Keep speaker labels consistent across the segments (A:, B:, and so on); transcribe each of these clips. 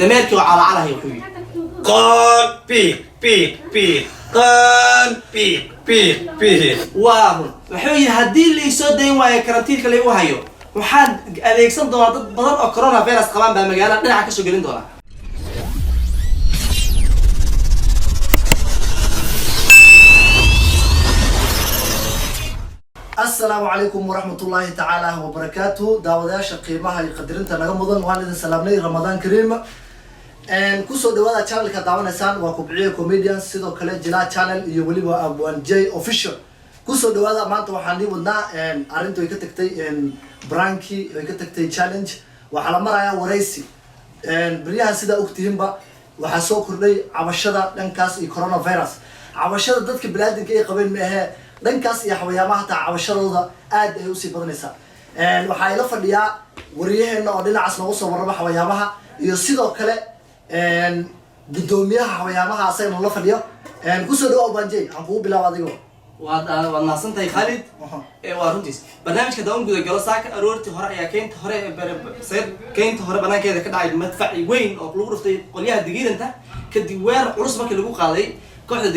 A: dameerkii oo calacalahay wuxuu yidhi
B: قال بيك قال بيك
A: waa run wuxuu yidhi haddii laisoo dayn waayo karantiinka lagu hayo waxaan adeegsan doonaa dad badan oo coronavirus qabaan baa magaalada dhinaca kasoo gelin doonaa.
C: السلام عليكم ورحمة الله تعالى وبركاته. داوداش قيمها يقدرين تنغمضن وان سلامني رمضان كريم. كوسو دوادا channel كداونا سان وكوبعية كوميديان سيدو كلا جلا channel يوليبا أبوان جاي official. كوسو دوادا ما أنتوا حني ودنا أرنتو يكتكتي برانكي يكتكتي challenge وعلى مرة يا ورئيسي. بريها سيدا أختهم با وحسوا كردي عبشرة لنكاس كورونا فيروس. عبشرة ضدك بلادك إيه قبل ما dhankaas iyo xawayaamaha taa cabashadooda aad ay u sii badanaysaa waxa ay la fadhiyaa wariyaheena oo dhinacaas noogu soo warraba xawayaamaha iyo sidoo kale gudoomiyaha xawayaamaha asagana la fadhiyo ku soo dhawaad banjay aan kugu bilaabo adigo
A: waad naasantahay Khalid waa runtiis barnaamijka daawan guda galo saaka aroortii hore ayaa keynta hore banaankeeda ka dhacay madfac weyn oo lagu dhuftay qolyaha digiiranta kadib weer culus markii lagu qaaday kooxda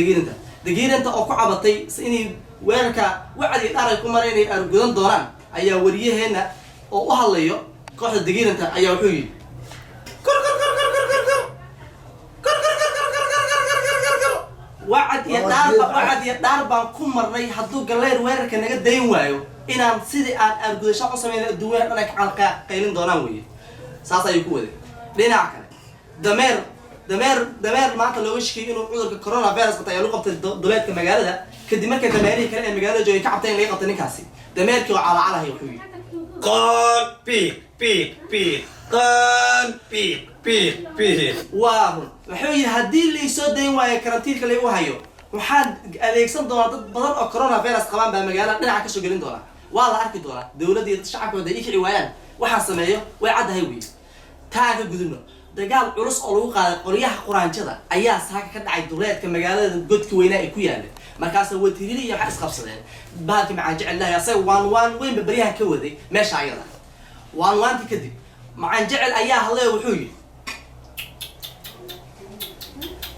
A: digiiranta oo ku cabatay inay weerarka wacdi dharay ku maray inay argudan doonaan ayaa wariyaheena oo u hadlayo kooxda digiiranta ayaa wuxuu yiri wacd iyo dhaar baan ku marnay hadduu galeer weerarka naga dayn waayo inaan sidii aan argudasho u sameeyay duween dhanka calqa qaylin doonaan weeye saas ayuu ku waday dhinaca kale dameer maanta looga shaqeeyay inuu cudurka coronavirus qatay lagu qabtay duleedka magaalada kadib markay dameerihii kale ee magaalada joogay ka cabtay in laga qabtay ninkaasi dameerkii oo calacalahay wuxuu yidhi
B: قال بيك قال بيك
A: waa run wuxuu yidhi haddii laisoo dayn waayo karantiinka lagu hayo waxaan adeegsan doonaa dad badan oo coronavirus qabaan baa magaalada dhinaca kasoo gelin doonaa waa la arki doonaa dowladda iyo shacabkooda ay kici waayaan waxaan sameeyo way caddahay wiil taa ka gudubno dagaal culus oo lagu qaaday qolyaha quraanjada ayaa saaka ka dhacay duleedka magaalada godka weynaa ay ku yaaleen markaas watiirili iyo waxa isqabsadeen baalki macaan jecel lahay asay waan weyn bariyaha ka waday meesha ayada waanti kadib macaan jecel ayaa hadlay wuxuu yiri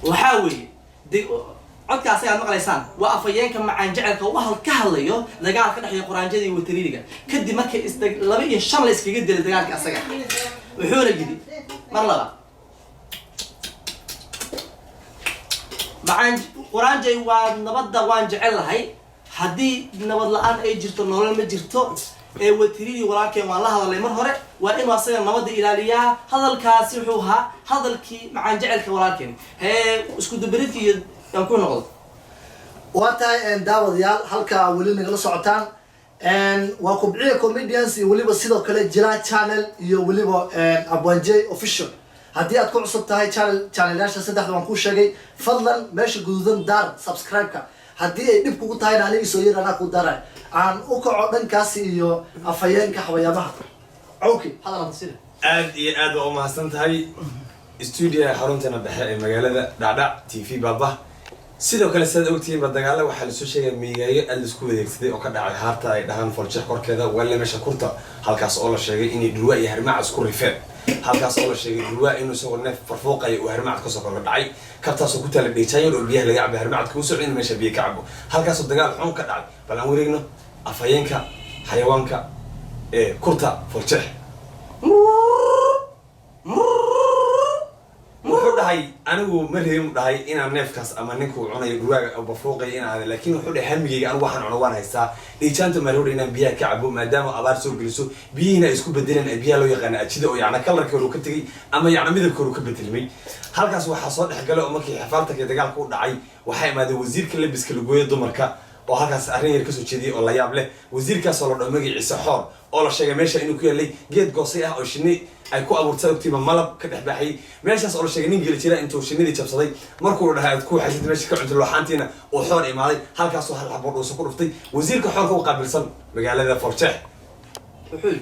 A: waxa weeye codkaas aad maqlaysaan waa afayeenka macaan jecelka oo ka hadlayo dagaal ka dhaxay quraanjada iyo watiiriliga kadib markay laba iyo shan la iskaga dilay dagaalka asaga wuxuu la yiri mar laba macaan quraanjay waa nabadda waan jecel lahay haddii nabad la'aan ay jirto nolol ma jirto ee watiirili walaalkeen waan la hadalay mar hore waa inuu asaga nabadda ilaaliyaa hadalkaasi wuxuu ahaa hadalkii macaan jecelka walaalkeen isku dubaridkii iyo aan ku noqdo
C: waa tahay daawadayaal halka weli nagala socotaan waa kubciya comedians iyo weliba sidoo kale jila channel iyo weliba abwanjay official haddii aad ku cusub tahay channel-yaasha saddexda waan kuu sheegay fadlan meesha guduudan daar subscribe-ka haddii ay dhib kugu tahayna anigii soo yar anaa ku daray aan u kaco dhankaasi iyo afayeenka xawayaamaha cawki hadalada sida
B: aad waa u mahadsan tahay stuudiyaha xarunteena dhexe ee magaalada dhacdhac TV baaba sidoo kale saad ogtihiin ba dagaalo waxaa la soo sheegay miigaayo aad isku wadeegsaday oo ka dhacay haarta ay dhahaan foljeex korkeeda walla meesha kurta halkaas oo la sheegay inay dhulwa iyo harmaac isku rifeen halkaas oo la sheegay dhulwa inuu soo neef farfooqay oo harmaac ka soo kordha dhacay kabtaas oo ku tala dheecayn oo biyaha laga cabay harmaac ku soo in meesha biyo ka cabo halkaas oo dagaal xun ka dhacay bal aan wareegno afayeenka xayawaanka ee kurta foljeex wuxuu dhahay anigu ma reerin dhahay inaan neefkaas ama ninku cunayo dhurwaaga oo bafooqay inaan laakiin wuxuu dhahay hamigayga anigu waxaan cuno waan haystaa dhiijaanta marhowdha inaan biyaha ka cabo maadaama abaar soo geliso biyihiina ay isku bedeleen ay biyaha loo yaqaana ajida oo yacna kalarkoodu ka tegay ama yacna midabkoodu ka bedelmay halkaas waxaa soo dhex galay oo markii xafaaltanka dagaalka u dhacay waxaa imaaday wasiirka labiska lagooya dumarka oo halkaas arrin yar kasoo jeediyay oo la yaab leh wasiirkaas oo la dhaho magaciisa xoor oo la sheegay meesha inuu ku yaalay geed goosay ah oo shinni ay ku abuurtay ogtiiba malab ka dhex baxay meeshaas oo la sheegay nin geli jira intuu shinnidii jabsaday markuu dhahay aad ku xasid meesha ka cunto looxaantiina oo xoor imaaday halkaasoo hal xabo dhuusa ku dhuftay wasiirka xoorka u qaabilsan magaalada Forjeex
A: wuxuu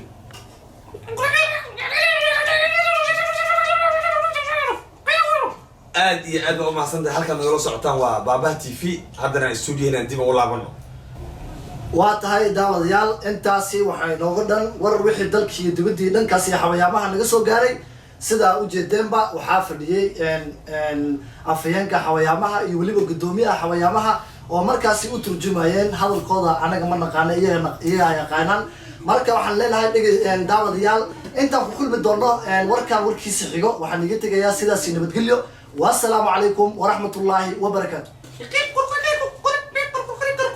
B: aad iyo aad u mahadsantahay halkan nagala socotaan waa Baaba TV haddana stuudiyoheenan dib ugu laabano
C: waa tahay daawadayaal intaasi waxay nooga dhan warar wixii dalkii dibadii dhankaasi xawayaamaha naga soo gaaray sida ujeedeenba waxaa fadhiyey afhayeenka xawayaamaha iyo weliba gudoomiyaha xawayaamaha oo markaasi u turjumayeen hadalkooda anaga ma naqaana iyaga yaqaanaan marka waxaan leenahay daawadayaal intaan ku kulmi doono warkaan warkiisa xigo waxaan iga tegayaa sidaasi nabadgelyo wassalaamu calaykum waraxmatullaahi wabarakaatu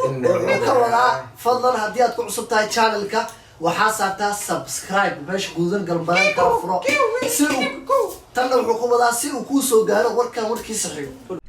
C: wuxuu ka wadaa fadlan haddii aad ku cusub tahay channelka waxaa saartaa subscribe meesha guudan galbaleen kala furo si uu tanna wuxuu ku wadaa si uu kuu soo gaaro warkaan warkiisa xigo